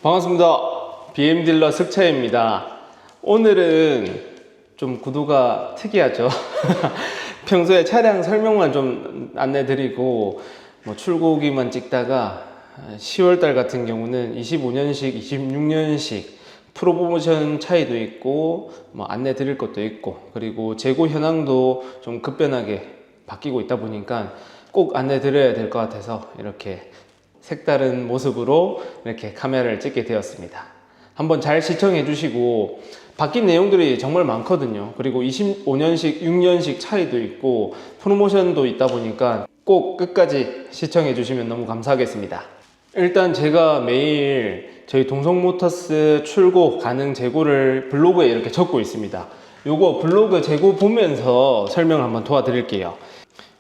반갑습니다. BM딜러 승차입니다. 오늘은 좀 구도가 특이하죠. 평소에 차량 설명만 좀 안내드리고 출고기만 찍다가 10월달 같은 경우는 25년식, 26년식 프로모션 차이도 있고 안내 드릴 것도 있고, 그리고 재고 현황도 좀 급변하게 바뀌고 있다 보니까 꼭 안내 드려야 될 것 같아서 이렇게 색다른 모습으로 이렇게 카메라를 찍게 되었습니다. 한번 잘 시청해 주시고, 바뀐 내용들이 정말 많거든요. 그리고 25년식, 6년식 차이도 있고 프로모션도 있다 보니까 꼭 끝까지 시청해 주시면 너무 감사하겠습니다. 일단 제가 매일 저희 동성모터스 출고 가능 재고를 블로그에 이렇게 적고 있습니다. 요거 블로그 재고 보면서 설명을 한번 도와드릴게요.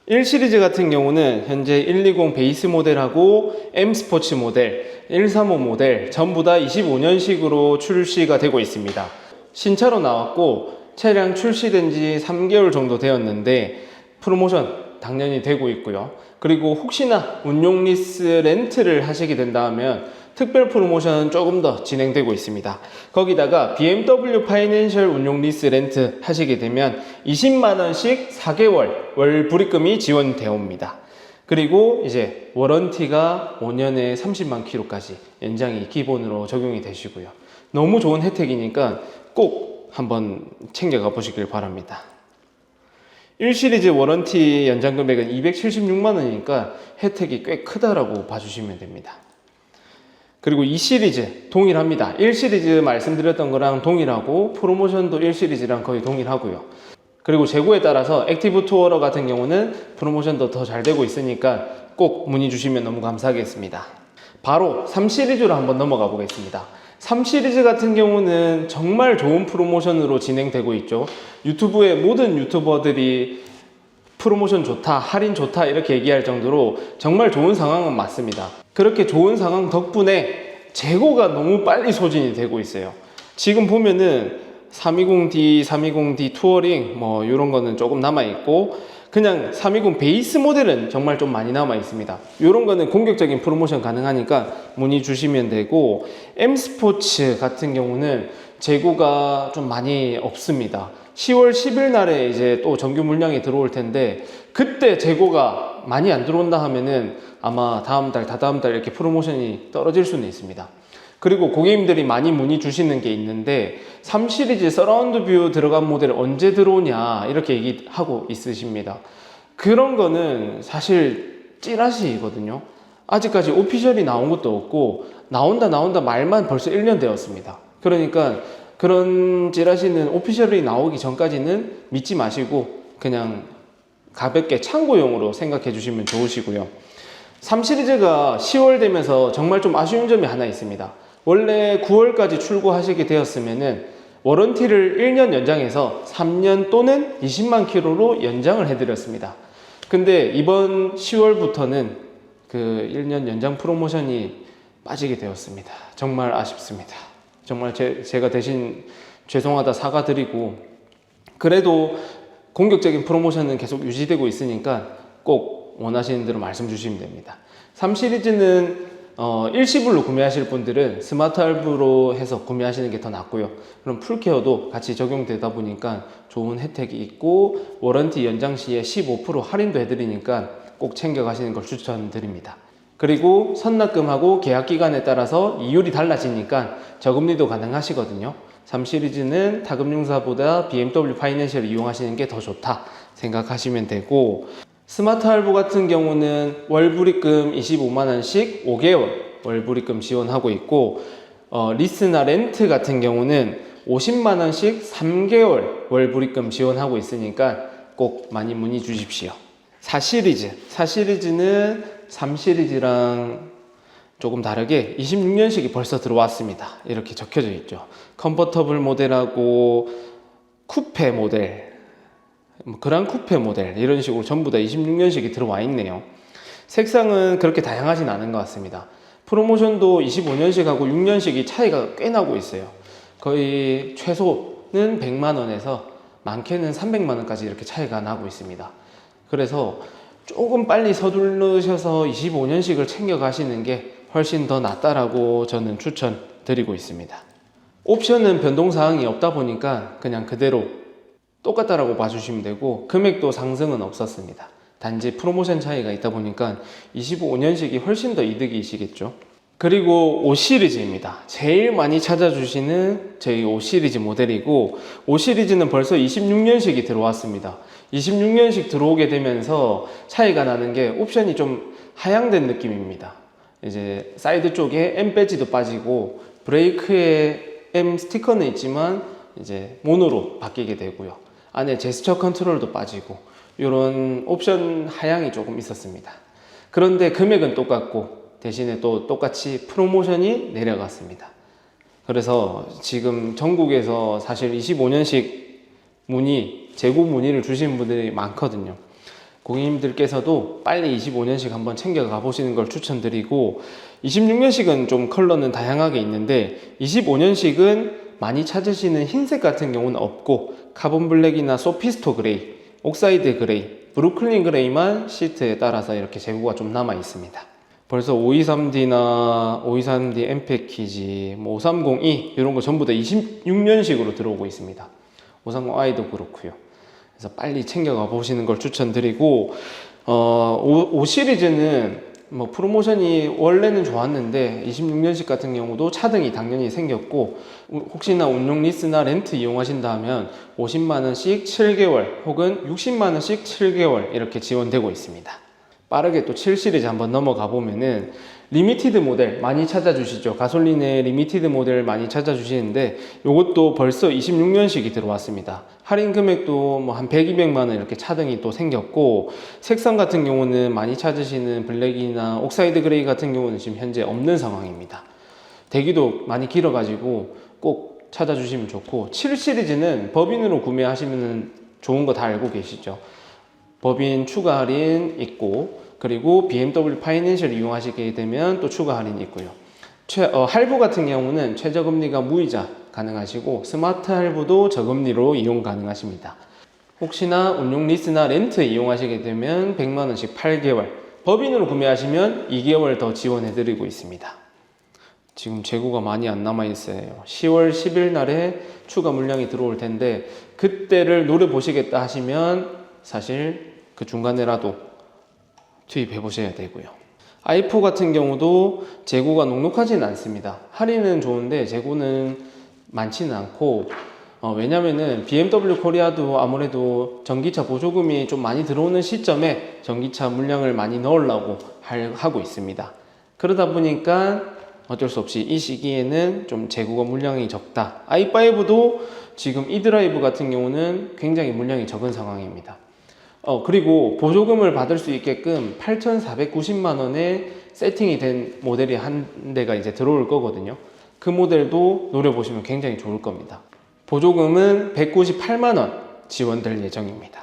1시리즈 같은 경우는 현재 120 베이스 모델하고 M 스포츠 모델, 135 모델 전부 다 25년식으로 출시가 되고 있습니다. 신차로 나왔고 차량 출시된 지 3개월 정도 되었는데 프로모션 당연히 되고 있고요. 그리고 혹시나 운용 리스 렌트를 하시게 된다면 특별 프로모션 조금 더 진행되고 있습니다. 거기다가 BMW 파이낸셜 운용 리스 렌트 하시게 되면 20만원씩 4개월 월 불입금이 지원되어 옵니다. 그리고 이제 워런티가 5년에 30만 킬로까지 연장이 기본으로 적용이 되시고요. 너무 좋은 혜택이니까 꼭 한번 챙겨가 보시길 바랍니다. 1시리즈 워런티 연장 금액은 276만원이니까 혜택이 꽤 크다라고 봐주시면 됩니다. 그리고 2시리즈 동일합니다. 1시리즈 말씀드렸던 거랑 동일하고 프로모션도 1시리즈랑 거의 동일하고요. 그리고 재고에 따라서 액티브 투어러 같은 경우는 프로모션도 더 잘 되고 있으니까 꼭 문의 주시면 너무 감사하겠습니다. 바로 3시리즈로 한번 넘어가 보겠습니다. 3시리즈 같은 경우는 정말 좋은 프로모션으로 진행되고 있죠. 유튜브에 모든 유튜버들이 프로모션 좋다, 할인 좋다 이렇게 얘기할 정도로 정말 좋은 상황은 맞습니다. 그렇게 좋은 상황 덕분에 재고가 너무 빨리 소진이 되고 있어요. 지금 보면은 320D, 320D 투어링 이런 거는 조금 남아있고, 그냥 320 베이스 모델은 정말 좀 많이 남아 있습니다. 이런 거는 공격적인 프로모션 가능하니까 문의 주시면 되고, M 스포츠 같은 경우는 재고가 좀 많이 없습니다. 10월 10일 날에 이제 또 정규 물량이 들어올 텐데, 그때 재고가 많이 안 들어온다 하면은 아마 다음 달, 다다음 달 이렇게 프로모션이 떨어질 수는 있습니다. 그리고 고객님들이 많이 문의 주시는 게 있는데, 3시리즈 서라운드 뷰 들어간 모델 언제 들어오냐 이렇게 얘기하고 있으십니다. 그런 거는 사실 찌라시거든요. 아직까지 오피셜이 나온 것도 없고, 나온다 말만 벌써 1년 되었습니다. 그러니까 그런 찌라시는 오피셜이 나오기 전까지는 믿지 마시고 그냥 가볍게 참고용으로 생각해 주시면 좋으시고요. 3시리즈가 10월 되면서 정말 좀 아쉬운 점이 하나 있습니다. 원래 9월까지 출고하시게 되었으면은 워런티를 1년 연장해서 3년 또는 20만 킬로로 연장을 해드렸습니다. 근데 이번 10월부터는 그 1년 연장 프로모션이 빠지게 되었습니다. 정말 아쉽습니다. 정말 제가 대신 죄송하다 사과드리고, 그래도 공격적인 프로모션은 계속 유지되고 있으니까 꼭 원하시는 대로 말씀 주시면 됩니다. 3시리즈는 일시불로 구매하실 분들은 스마트 할부로 해서 구매하시는 게 더 낫고요. 그럼 풀케어도 같이 적용되다 보니까 좋은 혜택이 있고, 워런티 연장 시에 15% 할인도 해드리니까 꼭 챙겨 가시는 걸 추천드립니다. 그리고 선납금하고 계약 기간에 따라서 이율이 달라지니까 저금리도 가능하시거든요. 3시리즈는 타금융사보다 BMW 파이낸셜을 이용하시는 게 더 좋다 생각하시면 되고, 스마트 할부 같은 경우는 월불입금 25만원씩 5개월 월불입금 지원하고 있고, 리스나 렌트 같은 경우는 50만원씩 3개월 월불입금 지원하고 있으니까 꼭 많이 문의 주십시오. 4시리즈는 3시리즈랑 조금 다르게 26년식이 벌써 들어왔습니다. 이렇게 적혀져 있죠. 컨버터블 모델하고 쿠페 모델, 그랑 쿠페 모델 이런 식으로 전부 다 26년식이 들어와 있네요. 색상은 그렇게 다양하진 않은 것 같습니다. 프로모션도 25년식하고 6년식이 차이가 꽤 나고 있어요. 거의 최소는 100만원에서 많게는 300만원까지 이렇게 차이가 나고 있습니다. 그래서 조금 빨리 서두르셔서 25년식을 챙겨 가시는 게 훨씬 더 낫다라고 저는 추천 드리고 있습니다. 옵션은 변동사항이 없다 보니까 그냥 그대로 똑같다라고 봐주시면 되고, 금액도 상승은 없었습니다. 단지 프로모션 차이가 있다 보니까 25년식이 훨씬 더 이득이시겠죠. 그리고 5 시리즈입니다. 제일 많이 찾아주시는 저희 5 시리즈 모델이고, 5 시리즈는 벌써 26년식이 들어왔습니다. 26년식 들어오게 되면서 차이가 나는 게 옵션이 좀 하향된 느낌입니다. 이제 사이드 쪽에 M 배지도 빠지고, 브레이크에 M 스티커는 있지만 이제 모노로 바뀌게 되고요. 안에 제스처 컨트롤도 빠지고, 이런 옵션 하향이 조금 있었습니다. 그런데 금액은 똑같고 대신에 또 똑같이 프로모션이 내려갔습니다. 그래서 지금 전국에서 사실 25년식 재고 문의를 주시는 분들이 많거든요. 고객님들께서도 빨리 25년식 한번 챙겨가 보시는 걸 추천드리고, 26년식은 좀 컬러는 다양하게 있는데 25년식은 많이 찾으시는 흰색 같은 경우는 없고, 카본 블랙이나 소피스토 그레이, 옥사이드 그레이, 브루클린 그레이만 시트에 따라서 이렇게 재고가 좀 남아 있습니다. 벌써 523D나 523D M 패키지, 530E 이런 거 전부 다 26년식으로 들어오고 있습니다. 530i도 그렇고요. 그래서 빨리 챙겨가 보시는 걸 추천드리고, 5 시리즈는 뭐 프로모션이 원래는 좋았는데 26년식 같은 경우도 차등이 당연히 생겼고, 혹시나 운용 리스나 렌트 이용하신다면 50만원씩 7개월 혹은 60만원씩 7개월 이렇게 지원되고 있습니다. 빠르게 또 7 시리즈 한번 넘어가 보면은 리미티드 모델 많이 찾아주시죠. 가솔린의 리미티드 모델 많이 찾아주시는데, 이것도 벌써 26년식이 들어왔습니다. 할인 금액도 뭐 한 100, 200만원 이렇게 차등이 또 생겼고, 색상 같은 경우는 많이 찾으시는 블랙이나 옥사이드 그레이 같은 경우는 지금 현재 없는 상황입니다. 대기도 많이 길어가지고 꼭 찾아주시면 좋고, 7 시리즈는 법인으로 구매하시면 좋은 거 다 알고 계시죠. 법인 추가 할인 있고, 그리고 BMW 파이낸셜 이용하시게 되면 또 추가 할인이 있고요. 할부 같은 경우는 최저금리가 무이자 가능하시고, 스마트 할부도 저금리로 이용 가능하십니다. 혹시나 운용 리스나 렌트 이용하시게 되면 100만원씩 8개월, 법인으로 구매하시면 2개월 더 지원해 드리고 있습니다. 지금 재고가 많이 안 남아 있어요. 10월 10일 날에 추가 물량이 들어올 텐데, 그때를 노려보시겠다 하시면 사실 그 중간에라도 투입해 보셔야 되고요. i4 같은 경우도 재고가 넉넉하지는 않습니다. 할인은 좋은데 재고는 많지는 않고, 왜냐면은 BMW 코리아도 아무래도 전기차 보조금이 좀 많이 들어오는 시점에 전기차 물량을 많이 넣으려고 하고 있습니다. 그러다 보니까 어쩔 수 없이 이 시기에는 좀 재고가 물량이 적다. i5도 지금 e드라이브 같은 경우는 굉장히 물량이 적은 상황입니다. 그리고 보조금을 받을 수 있게끔 8,490만원에 세팅이 된 모델이 한 대가 이제 들어올 거거든요. 그 모델도 노려보시면 굉장히 좋을 겁니다. 보조금은 198만원 지원될 예정입니다.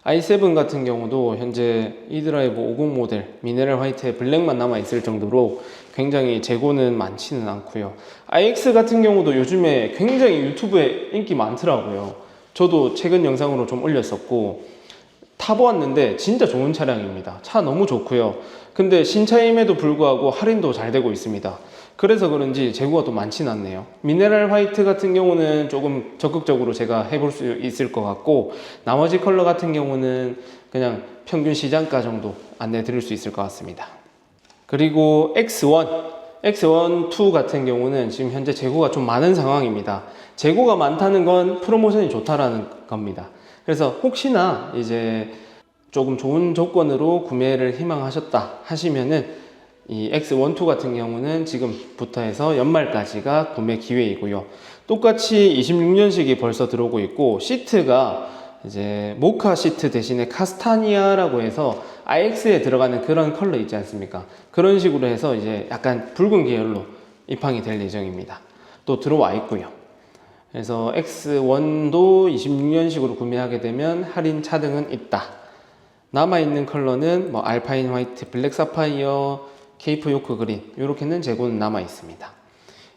i7 같은 경우도 현재 e드라이브 50 모델 미네랄 화이트에 블랙만 남아있을 정도로 굉장히 재고는 많지는 않고요. iX 같은 경우도 요즘에 굉장히 유튜브에 인기 많더라고요. 저도 최근 영상으로 좀 올렸었고, 타보았는데 진짜 좋은 차량입니다. 차 너무 좋고요. 근데 신차임에도 불구하고 할인도 잘 되고 있습니다. 그래서 그런지 재고가 또 많지는 않네요. 미네랄 화이트 같은 경우는 조금 적극적으로 제가 해볼 수 있을 것 같고, 나머지 컬러 같은 경우는 그냥 평균 시장가 정도 안내 드릴 수 있을 것 같습니다. 그리고 X1, 2 같은 경우는 지금 현재 재고가 좀 많은 상황입니다. 재고가 많다는 건 프로모션이 좋다라는 겁니다. 그래서 혹시나 이제 조금 좋은 조건으로 구매를 희망하셨다 하시면은 이 X1, 2 같은 경우는 지금부터 해서 연말까지가 구매 기회이고요. 똑같이 26년식이 벌써 들어오고 있고, 시트가 이제 모카 시트 대신에 카스타니아라고 해서 iX에 들어가는 그런 컬러 있지 않습니까? 그런 식으로 해서 이제 약간 붉은 계열로 입항이 될 예정입니다. 또 들어와 있고요. 그래서 X1도 26년식으로 구매하게 되면 할인 차등은 있다. 남아있는 컬러는 뭐 알파인 화이트, 블랙 사파이어, 케이프 요크 그린 이렇게는 재고는 남아 있습니다.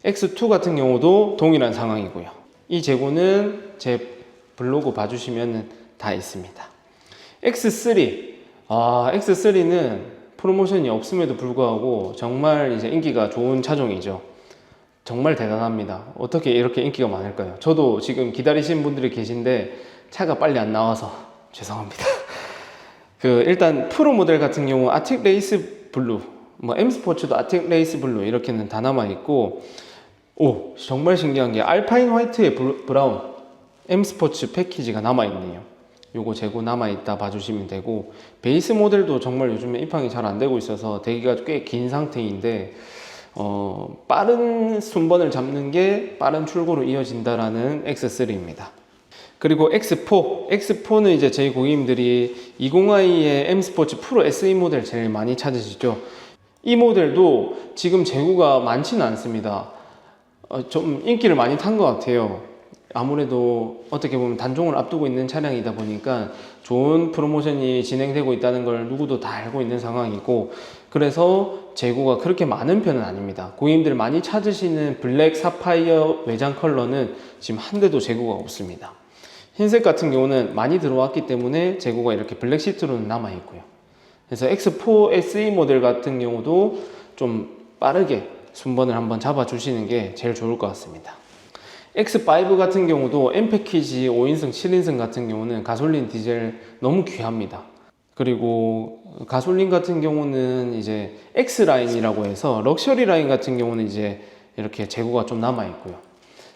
X2 같은 경우도 동일한 상황이고요. 이 재고는 제 블로그 봐주시면 다 있습니다. X3, X3는 프로모션이 없음에도 불구하고 정말 이제 인기가 좋은 차종이죠. 정말 대단합니다. 어떻게 이렇게 인기가 많을까요? 저도 지금 기다리시는 분들이 계신데 차가 빨리 안 나와서 죄송합니다. 일단 프로 모델 같은 경우 아틱 레이스 블루, 뭐 M 스포츠도 아틱 레이스 블루 이렇게는 다 남아 있고, 오 정말 신기한 게 알파인 화이트의 브라운 M 스포츠 패키지가 남아 있네요. 요거 재고 남아 있다 봐주시면 되고, 베이스 모델도 정말 요즘에 입항이 잘 안 되고 있어서 대기가 꽤 긴 상태인데, 빠른 순번을 잡는 게 빠른 출고로 이어진다라는 X3입니다. 그리고 X4는 이제 저희 고객님들이 20i의 M 스포츠 프로 SE 모델 제일 많이 찾으시죠. 이 모델도 지금 재고가 많지는 않습니다. 좀 인기를 많이 탄 것 같아요. 아무래도 어떻게 보면 단종을 앞두고 있는 차량이다 보니까 좋은 프로모션이 진행되고 있다는 걸 누구도 다 알고 있는 상황이고, 그래서 재고가 그렇게 많은 편은 아닙니다. 고객님들 많이 찾으시는 블랙 사파이어 외장 컬러는 지금 한 대도 재고가 없습니다. 흰색 같은 경우는 많이 들어왔기 때문에 재고가 이렇게 블랙 시트로는 남아 있고요. 그래서 X4 SE 모델 같은 경우도 좀 빠르게 순번을 한번 잡아 주시는 게 제일 좋을 것 같습니다. X5 같은 경우도 M 패키지 5인승, 7인승 같은 경우는 가솔린, 디젤 너무 귀합니다. 그리고 가솔린 같은 경우는 이제 X 라인이라고 해서 럭셔리 라인 같은 경우는 이제 이렇게 재고가 좀 남아 있고요.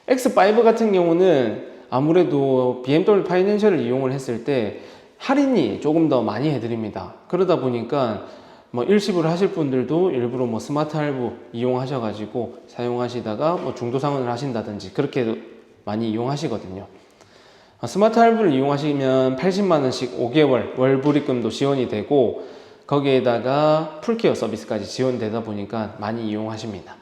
X5 같은 경우는 아무래도 BMW 파이낸셜을 이용을 했을 때 할인이 조금 더 많이 해드립니다. 그러다 보니까 뭐 일시불 하실 분들도 일부러 뭐 스마트 할부 이용하셔가지고 사용하시다가 뭐 중도 상환을 하신다든지 그렇게 많이 이용하시거든요. 스마트 할부를 이용하시면 80만원씩 5개월 월불입금도 지원이 되고, 거기에다가 풀케어 서비스까지 지원되다 보니까 많이 이용하십니다.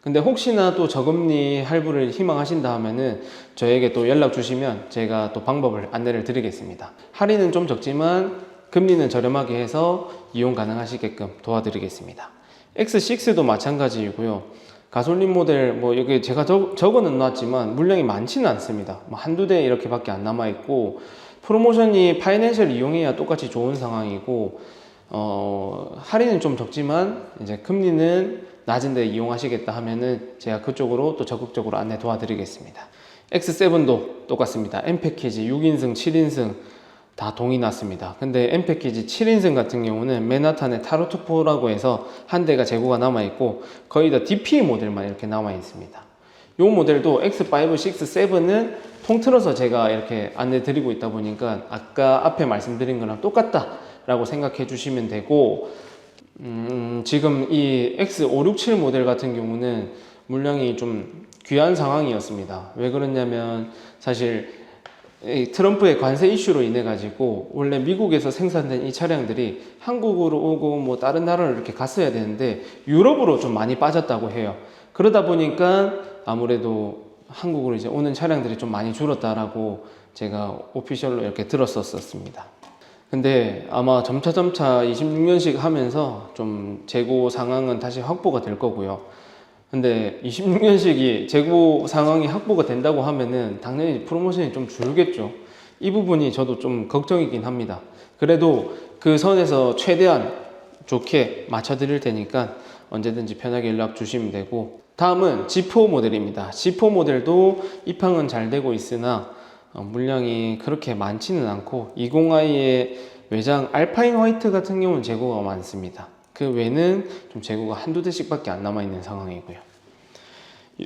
근데 혹시나 또 저금리 할부를 희망하신다 하면은 저에게 또 연락 주시면 제가 또 방법을 안내를 드리겠습니다. 할인은 좀 적지만 금리는 저렴하게 해서 이용 가능하시게끔 도와드리겠습니다. X6도 마찬가지이고요. 가솔린 모델 뭐 여기 제가 적어는 놨지만 물량이 많지는 않습니다. 뭐 한두 대 이렇게밖에 안 남아 있고, 프로모션이 파이낸셜 이용해야 똑같이 좋은 상황이고, 할인은 좀 적지만 이제 금리는 낮은 데 이용하시겠다 하면은 제가 그쪽으로 또 적극적으로 안내 도와드리겠습니다. X7도 똑같습니다. M 패키지 6인승, 7인승 다 동이 났습니다. 근데 M 패키지 7인승 같은 경우는 맨하탄의 타로트4라고 해서 한 대가 재고가 남아 있고, 거의 다 DP 모델만 이렇게 남아 있습니다. 이 모델도 X5, 6, 7은 통틀어서 제가 이렇게 안내 드리고 있다 보니까 아까 앞에 말씀드린 거랑 똑같다 라고 생각해 주시면 되고, 지금 이 X5, 6, 7 모델 같은 경우는 물량이 좀 귀한 상황이었습니다. 왜 그러냐면 사실 트럼프의 관세 이슈로 인해 가지고 원래 미국에서 생산된 이 차량들이 한국으로 오고 뭐 다른 나라로 이렇게 갔어야 되는데 유럽으로 좀 많이 빠졌다고 해요. 그러다 보니까 아무래도 한국으로 이제 오는 차량들이 좀 많이 줄었다라고 제가 오피셜로 이렇게 들었었습니다. 근데 아마 점차 26년씩 하면서 좀 재고 상황은 다시 확보가 될 거고요. 근데 26년식이 재고 상황이 확보가 된다고 하면은 당연히 프로모션이 좀 줄겠죠. 이 부분이 저도 좀 걱정이긴 합니다. 그래도 그 선에서 최대한 좋게 맞춰 드릴 테니까 언제든지 편하게 연락 주시면 되고, 다음은 G4 모델입니다. G4 모델도 입항은 잘 되고 있으나 물량이 그렇게 많지는 않고, 20i의 외장 알파인 화이트 같은 경우는 재고가 많습니다. 그 외에는 좀 재고가 한두 대씩밖에 안 남아 있는 상황이고요.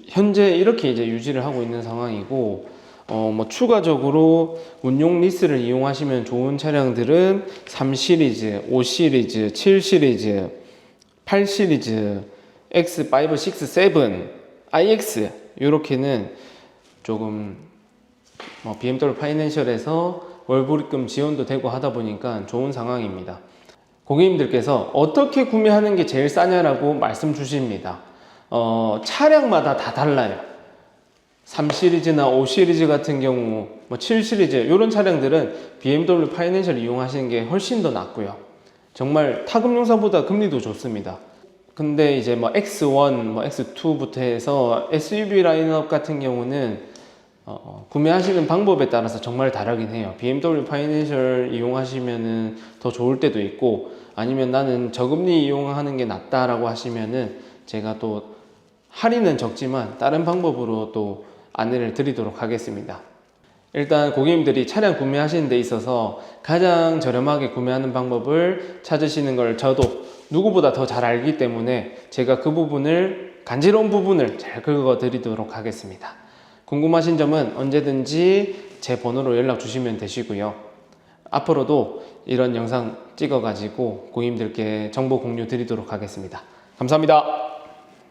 현재 이렇게 이제 유지를 하고 있는 상황이고, 뭐 추가적으로 운용 리스를 이용하시면 좋은 차량들은 3 시리즈, 5 시리즈, 7 시리즈, 8 시리즈, X5, 6, 7, iX 이렇게는 조금 BMW 파이낸셜에서 월불입금 지원도 되고 하다 보니까 좋은 상황입니다. 고객님들께서 어떻게 구매하는 게 제일 싸냐라고 말씀 주십니다. 차량마다 다 달라요. 3 시리즈나 5 시리즈 같은 경우, 뭐 7 시리즈 이런 차량들은 BMW 파이낸셜 이용하시는 게 훨씬 더 낫고요. 정말 타금융사보다 금리도 좋습니다. 근데 이제 뭐 X1, 뭐 X2부터 해서 SUV 라인업 같은 경우는 구매하시는 방법에 따라서 정말 다르긴 해요. BMW 파이낸셜 이용하시면은 더 좋을 때도 있고, 아니면 나는 저금리 이용하는 게 낫다라고 하시면은 제가 또 할인은 적지만 다른 방법으로 또 안내를 드리도록 하겠습니다. 일단 고객님들이 차량 구매하시는 데 있어서 가장 저렴하게 구매하는 방법을 찾으시는 걸 저도 누구보다 더 잘 알기 때문에 제가 그 부분을, 간지러운 부분을 잘 긁어 드리도록 하겠습니다. 궁금하신 점은 언제든지 제 번호로 연락 주시면 되시고요. 앞으로도 이런 영상 찍어 가지고 고객님들께 정보 공유 드리도록 하겠습니다. 감사합니다.